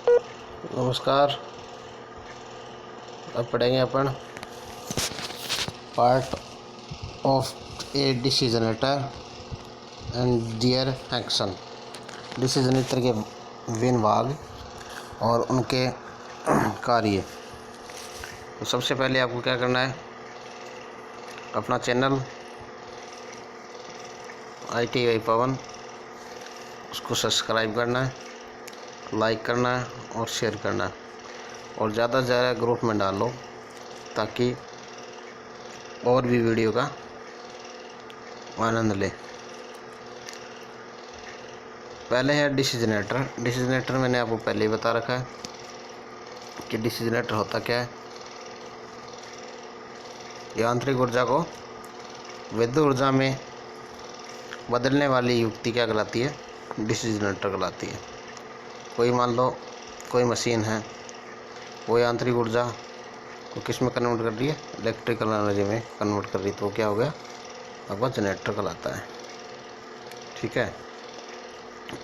नमस्कार। अब पढ़ेंगे अपन पार्ट ऑफ ए डिसीजनेटर एंड दियर फंक्शन। डिसीजनेटर के विभिन्न भाग और उनके कार्य। तो सबसे पहले आपको क्या करना है, अपना चैनल ITI पवन उसको सब्सक्राइब करना है, लाइक करना है और शेयर करना है, और ज़्यादा से ज़्यादा ग्रुप में डालो ताकि और भी वीडियो का आनंद ले। पहले है डिसीजनेटर। डिसीजनेटर मैंने आपको पहले ही बता रखा है कि डिसीजनेटर होता क्या है। यांत्रिक ऊर्जा को विद्युत ऊर्जा में बदलने वाली युक्ति क्या कहलाती है? डिसीजनेटर कहलाती है। कोई मान लो कोई मशीन है, वो यांत्रिक ऊर्जा को किस में कन्वर्ट कर रही है? इलेक्ट्रिकल एनर्जी में कन्वर्ट कर रही है, तो क्या हो गया? आपका जनरेटर कहलाता है। ठीक है,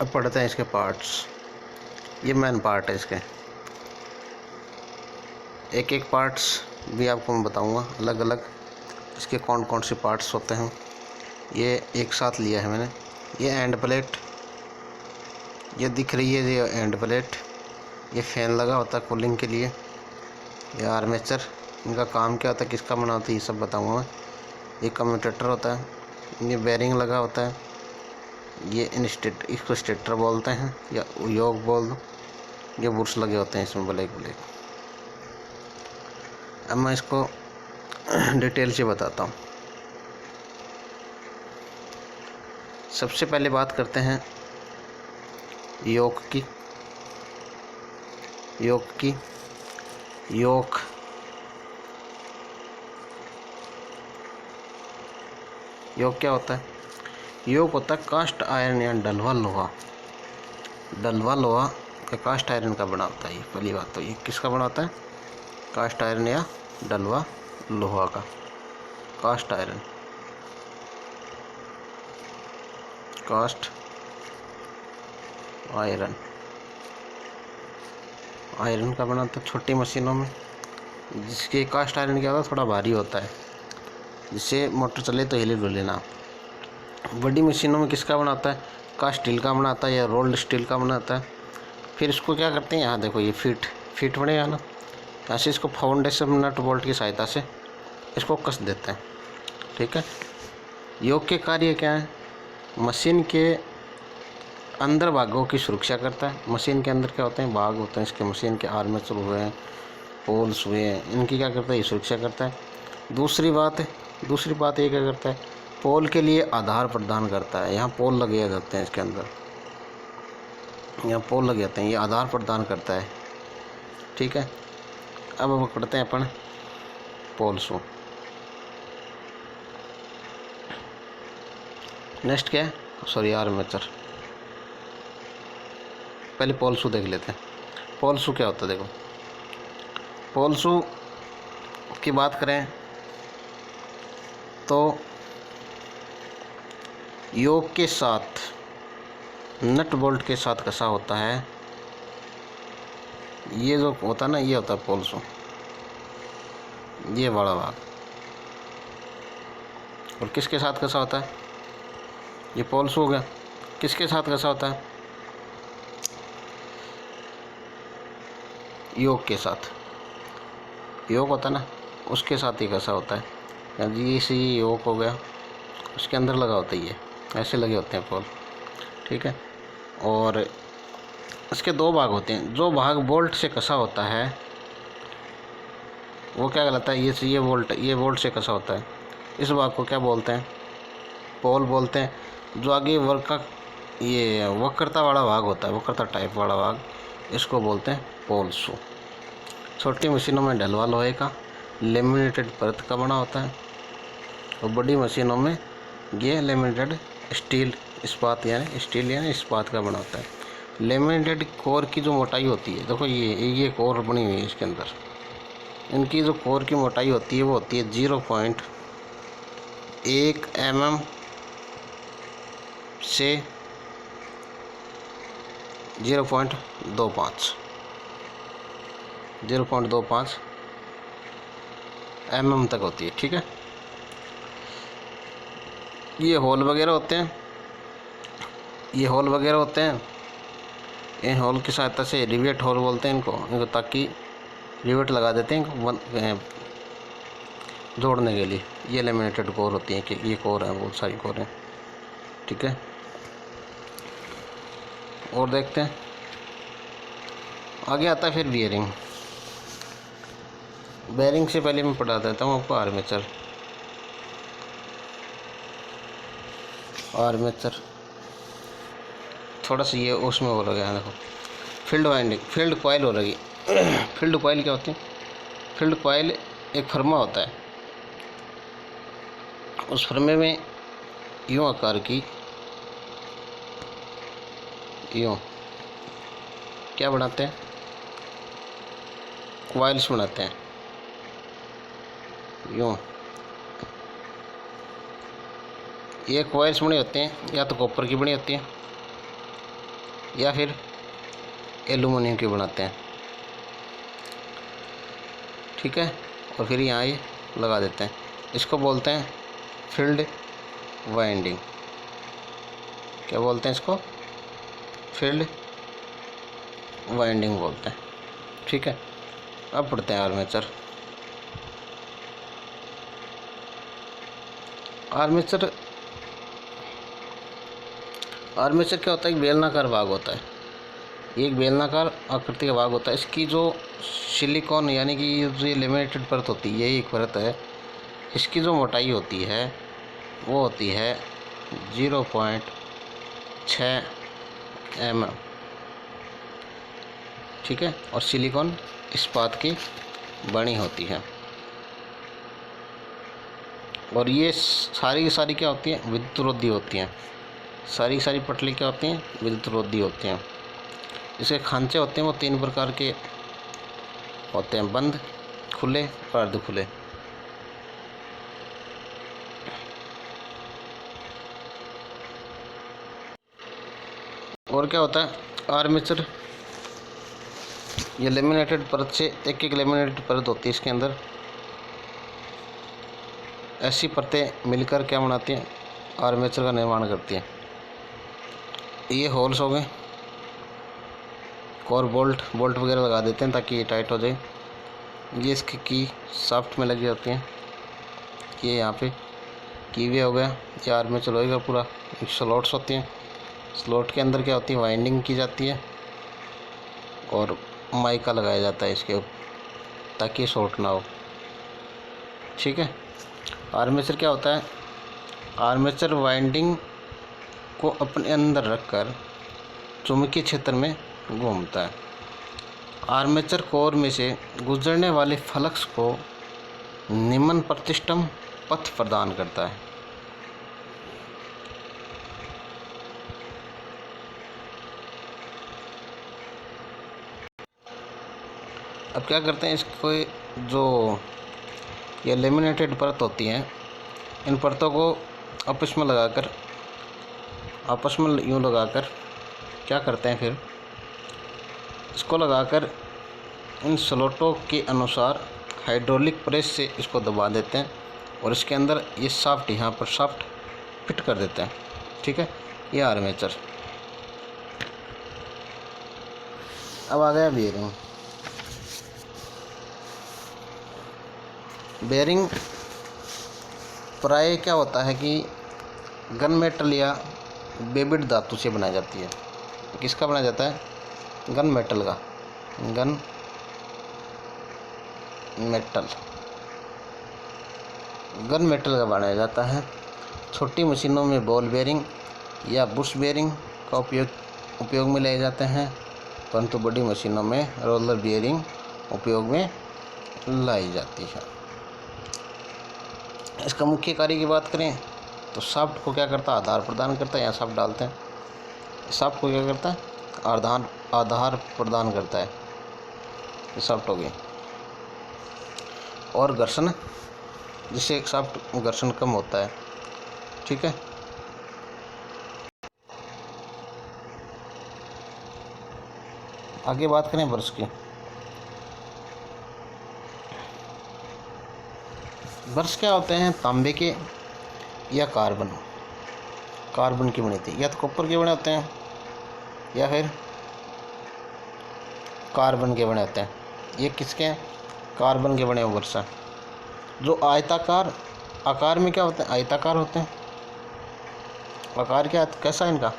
अब पढ़ते हैं इसके पार्ट्स। ये मेन पार्ट है इसके। एक एक पार्ट्स भी आपको मैं बताऊंगा अलग अलग, इसके कौन कौन से पार्ट्स होते हैं। ये एक साथ लिया है मैंने। ये एंड प्लेट, ये दिख रही है, ये एंड प्लेट। ये फैन लगा होता है कूलिंग के लिए। ये आर्मेचर, इनका काम क्या होता है, किसका बना होता है, ये सब बताऊंगा मैं। ये कम्यूटेटर होता है, ये बेरिंग लगा होता है। ये इसको स्टेटर बोलते हैं या योग बोल दो। ये बुर्स लगे होते हैं इसमें ब्लैक ब्लैक। अब मैं इसको डिटेल से बताता हूँ। सबसे पहले बात करते हैं योग की। योग क्या होता है? योग होता है कास्ट आयरन या डलवा लोहा। डलवा लोहा या कास्ट आयरन का बना होता है। ये पहली बात तो ये किसका बना होता है? कास्ट आयरन या डलवा लोहा का। कास्ट आयरन आयरन का बना होता है छोटी मशीनों में, जिसके कास्ट आयरन क्या होता है? थोड़ा भारी होता है, जिससे मोटर चले तो हिले डुले ना। बड़ी मशीनों में किसका बनाता है? कास्ट स्टील का बनाता है या रोल्ड स्टील का बनाता है। फिर इसको क्या करते हैं, यहाँ देखो ये फीट बनेगा ना, यहाँ से इसको फाउंडेशन नट बोल्ट की सहायता से इसको कस देते हैं। ठीक है, योग के कार्य क्या है? मशीन के अंदर भागों की सुरक्षा करता है। मशीन के अंदर क्या होते हैं? भाग होते हैं इसके। मशीन के आर्मेचर हुए हैं, पोल्स हुए हैं, इनकी क्या करता है? ये सुरक्षा करता है। दूसरी बात ये क्या करता है? पोल के लिए आधार प्रदान करता है। यहाँ पोल लगे जाते हैं इसके अंदर, यहाँ पोल लगे जाते हैं, ये आधार प्रदान करता है। ठीक है, अब पढ़ते हैं अपन पोल्सों। नेक्स्ट क्या है? Sorry, armature. पहले पोल्सू देख लेते हैं। पोल्सू क्या होता है? देखो, पोल्सू की बात करें तो योग के साथ नट बोल्ट के साथ कसा होता है। ये जो होता है ना, ये होता है पोल्सू, ये बड़ा भाग। और किसके साथ कसा होता है? ये पोल्सू हो गया। किसके साथ कसा होता है? योग के साथ। योग होता है ना, उसके साथ ही कसा होता है। ये से ये योग हो गया, उसके अंदर लगा होता है, ये ऐसे लगे होते हैं पोल। ठीक है, और इसके दो भाग होते हैं। जो भाग बोल्ट से कसा होता है वो क्या कहलाता है? ये बोल्ट से कसा होता है। इस भाग को क्या बोलते हैं? पोल बोलते हैं। जो आगे ये वक्रता वाला भाग होता है, वक्रता टाइप वाला भाग, इसको बोलते हैं पोल्सू। छोटी मशीनों में ढलवा लोहे का लेमिनेटेड परत का बना होता है, और बड़ी मशीनों में ये लेमिनेटेड इस्पात यानी इस्पात का बना होता है। लेमिनेटेड कोर की जो मोटाई होती है, देखो ये कोर बनी हुई है इसके अंदर, इनकी जो कोर की मोटाई होती है वो होती है 0.1 mm से 0.25। 0.25 mm तक होती है। ठीक है, ये होल वगैरह होते हैं, इन होल की सहायता से रिवेट होल बोलते हैं इनको ताकि रिवेट लगा देते हैं इनको जोड़ने के लिए। ये लेमिनेटेड कोर होती हैं कि ये कोर है, बहुत सारी कोर हैं। ठीक है, और देखते हैं आगे आता है फिर बेयरिंग से पहले मैं पढ़ा देता हूँ आपको आर्मेचर थोड़ा सा ये उसमें हो रहा है। देखो फील्ड कॉइल हो रही फील्ड कॉइल क्या होती है? फील्ड कॉइल एक फर्मा होता है, उस फर्मे में यूँ आकार की यूँ क्या बनाते हैं? कॉइल्स बनाते हैं। यूँ ये कॉइल्स बने होते हैं, या तो कॉपर की बनी होती है या फिर एल्यूमिनियम की बनाते हैं। ठीक है, और फिर यहाँ ये लगा देते हैं। इसको बोलते हैं फील्ड वाइंडिंग। क्या बोलते हैं इसको? फील्ड वाइंडिंग बोलते हैं। ठीक है, अब पढ़ते हैं आर्मेचर। आर्मेचर क्या होता है? एक बेलनाकार भाग होता है, एक बेलनाकार आकृति का भाग होता है। इसकी जो सिलिकॉन यानी कि जो ये लेमिनेटेड परत होती है, यही एक परत है। इसकी जो मोटाई होती है वो होती है 0.6 mm। ठीक है, और सिलिकॉन इस्पात की बनी होती है। और ये सारी की सारी क्या होती हैं? विद्युत रोधी होती हैं। सारी की सारी पटली क्या होती हैं? विद्युत रोधी होती हैं। इसके खांचे होते हैं वो 3 प्रकार के होते हैं, बंद, खुले और अर्ध खुले। और क्या होता है? आर्मेचर ये लेमिनेटेड परत से एक लेमिनेटेड परत होती है, इसके अंदर ऐसी परतें मिलकर क्या बनाती हैं? आर्मेचर का निर्माण करती हैं। ये होल्स हो गए, और बोल्ट वगैरह लगा देते हैं ताकि ये टाइट हो जाए। ये इसकी की शाफ्ट में लगी होती हैं। ये यहाँ पे कीवे हो गया, ये आर्मेचर होएगा पूरा। स्लॉट्स होती हैं, स्लॉट के अंदर क्या होती है? वाइंडिंग की जाती है और माइका लगाया जाता है इसके ऊपर ताकि शॉर्ट ना हो। ठीक है, आर्मेचर क्या होता है? आर्मेचर वाइंडिंग को अपने अंदर रखकर चुंबकीय क्षेत्र में घूमता है। आर्मेचर कोर में से गुजरने वाले फ्लक्स को निम्न प्रतिष्ठम पथ प्रदान करता है। अब क्या करते हैं? इसको जो ये लेमिनेटेड परत होती हैं, इन परतों को आपस में यूँ लगाकर क्या करते हैं? फिर इसको लगाकर इन स्लॉटों के अनुसार हाइड्रोलिक प्रेस से इसको दबा देते हैं और इसके अंदर ये शाफ्ट यहाँ पर शाफ्ट फिट कर देते हैं। ठीक है, ये आर्मेचर। अब आ गया बेयरिंग प्राय क्या होता है कि गन मेटल या बेबिड धातु से बनाई जाती है। किसका बनाया जाता है? गन मेटल का बनाया जाता है। छोटी मशीनों में बॉल बेयरिंग या बुश बेयरिंग का उपयोग में लाए जाते हैं, परंतु बड़ी मशीनों में रोलर बेयरिंग उपयोग में लाई जाती है। इसका मुख्य कार्य की बात करें तो शाफ्ट को क्या करता है? आधार प्रदान करता है। यहाँ शाफ्ट डालते हैं, शाफ्ट को क्या करता है? आधार प्रदान करता है। ये शाफ्ट हो गई। और घर्षण, जिससे एक शाफ्ट घर्षण कम होता है। ठीक है, आगे बात करें ब्रश की। ब्रश क्या होते हैं? तांबे के या कार्बन की बनी थी, या तो कॉपर के बने होते हैं या फिर कार्बन के बने होते हैं। ये किसके हैं? कार्बन के बने हुए ब्रश हैं, जो आयताकार आकार में क्या होते हैं? आयताकार होते हैं। आकार क्या कैसा है इनका?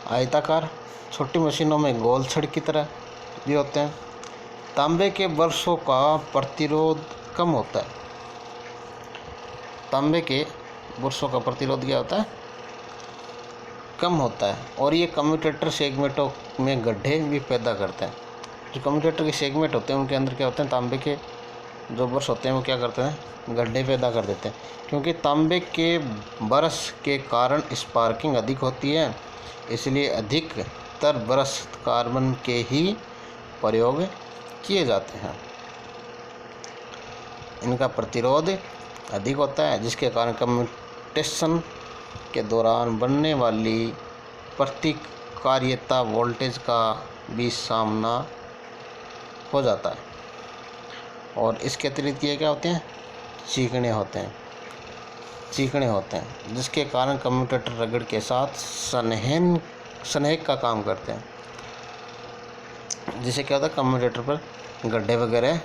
आयताकार। छोटी मशीनों में गोल छड़ की तरह भी होते हैं। तांबे के ब्रशों का प्रतिरोध कम होता है। तांबे के ब्रशों का प्रतिरोध क्या होता है? कम होता है। और ये कम्यूटेटर सेगमेंटों में गड्ढे भी पैदा करते हैं। जो कम्यूटेटर के सेगमेंट होते हैं उनके अंदर क्या होते हैं? तांबे के जो ब्रश होते हैं वो क्या करते हैं? गड्ढे पैदा कर देते हैं, क्योंकि तांबे के ब्रश के कारण स्पार्किंग अधिक होती है, इसलिए अधिकतर ब्रश कार्बन के ही प्रयोग किए जाते हैं। इनका प्रतिरोध अधिक होता है, जिसके कारण कम्यूटेशन के दौरान बनने वाली प्रतिकार्यता वोल्टेज का भी सामना हो जाता है। और इसके अतिरिक्त ये क्या होते हैं? चिकने होते हैं, जिसके कारण कम्यूटेटर रगड़ के साथ स्नेहक का काम करते हैं, जिससे क्या होता है? कम्यूटेटर पर गड्ढे वगैरह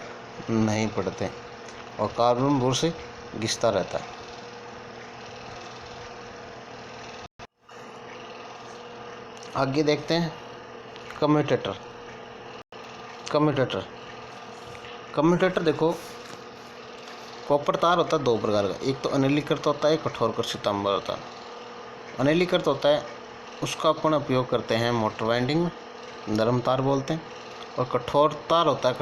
नहीं पड़ते और कार्बन बुर से घिसता रहता है। आगे देखते हैं कम्यूटेटर देखो, कॉपर तार होता है दो प्रकार का, एक तो अनिलीकृत होता है, एक कठोर कृषि तांबा होता है। अनिलीकृत होता है उसका अपन उपयोग करते हैं मोटर वाइंडिंग में, नरम तार बोलते हैं। और कठोर तार होता है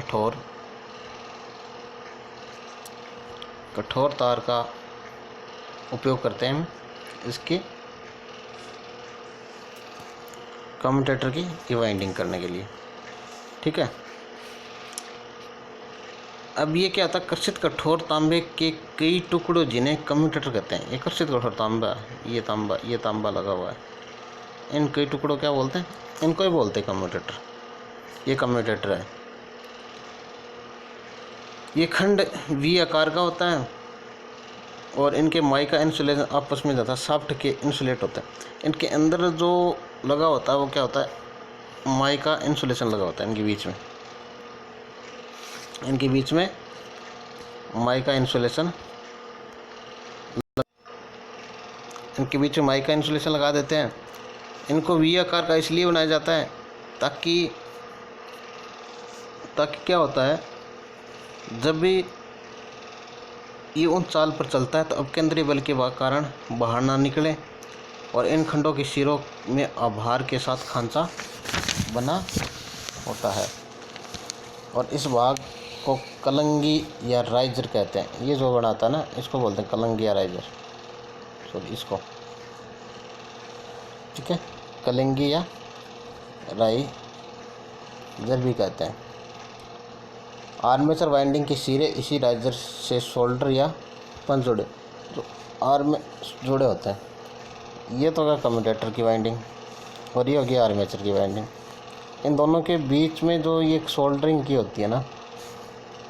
कठोर तार का उपयोग करते हैं हम इसके कम्यूटेटर की वाइंडिंग करने के लिए। ठीक है। अब ये क्या था? कर्षित कठोर तांबे के कई टुकड़ों जिन्हें कम्यूटेटर कहते हैं। ये कर्षित कठोर तांबा, ये तांबा लगा हुआ है, इन कई टुकड़ों क्या बोलते हैं? इनको ही बोलते हैं कम्यूटेटर। ये कम्यूटेटर है। ये खंड वी आकार का होता है और इनके माइका इंसुलेशन आपस में ज़्यादा सॉफ्ट के इंसुलेट होते हैं। इनके अंदर जो लगा होता है वो क्या होता है? माइका इंसुलेशन लगा होता है इनके बीच में माइका इंसुलेशन लगा देते हैं। इनको वी आकार का इसलिए बनाया जाता है ताकि क्या होता है, जब भी ये उन चाल पर चलता है तो अब केंद्रीय बल के कारण बाहर ना निकले और इन खंडों के सिरों में आभार के साथ खांचा बना होता है। और इस भाग को कलंगी या राइजर कहते हैं। ये जो बनाता है ना, इसको बोलते हैं कलंगी या राइजर, इसको। ठीक है, कलंगी या राइजर भी कहते हैं। आर्मेचर वाइंडिंग के सिरे इसी राइजर से शोल्डर या पंच जोड़े जो आर्म में जुड़े होते हैं। ये तो होगा कम्यूटेटर की वाइंडिंग और ये होगी आर्मेचर की वाइंडिंग। इन दोनों के बीच में जो ये सोल्डरिंग की होती है ना,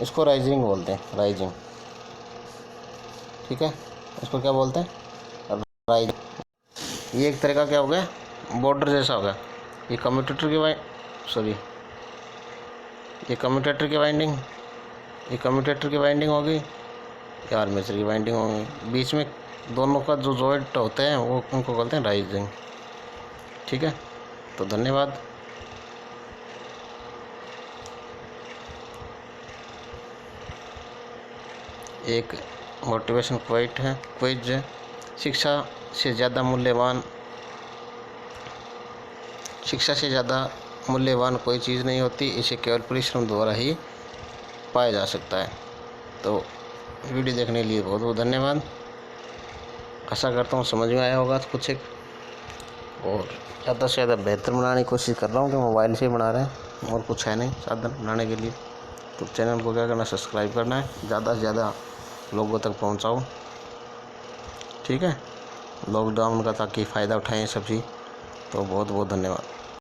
इसको राइजिंग बोलते हैं, राइजिंग। ठीक है, इसको क्या बोलते हैं? राइजिंग। ये एक तरह का क्या हो गया? बॉर्डर जैसा हो गया। ये कम्यूटेटर की कम्यूटेटर की वाइंडिंग होगी, या आर्मेचर की वाइंडिंग होगी। बीच में दोनों का जो जॉइंट होते हैं वो उनको बोलते हैं राइजिंग। ठीक है, तो धन्यवाद। एक मोटिवेशन क्विज है। शिक्षा से ज़्यादा मूल्यवान कोई चीज़ नहीं होती, इसे केवल परिश्रम द्वारा ही पाया जा सकता है। तो वीडियो देखने के लिए बहुत बहुत धन्यवाद। आशा करता हूँ समझ में आया होगा कुछ एक, और ज़्यादा से ज़्यादा बेहतर बनाने की कोशिश कर रहा हूँ कि मोबाइल से ही बना रहे हैं और कुछ है नहीं साधन बनाने के लिए। तो चैनल को क्या करना, सब्सक्राइब करना है, ज़्यादा से ज़्यादा लोगों तक पहुँचाओ। ठीक है, लॉकडाउन का ताकि फ़ायदा उठाएं सभी। तो बहुत बहुत धन्यवाद।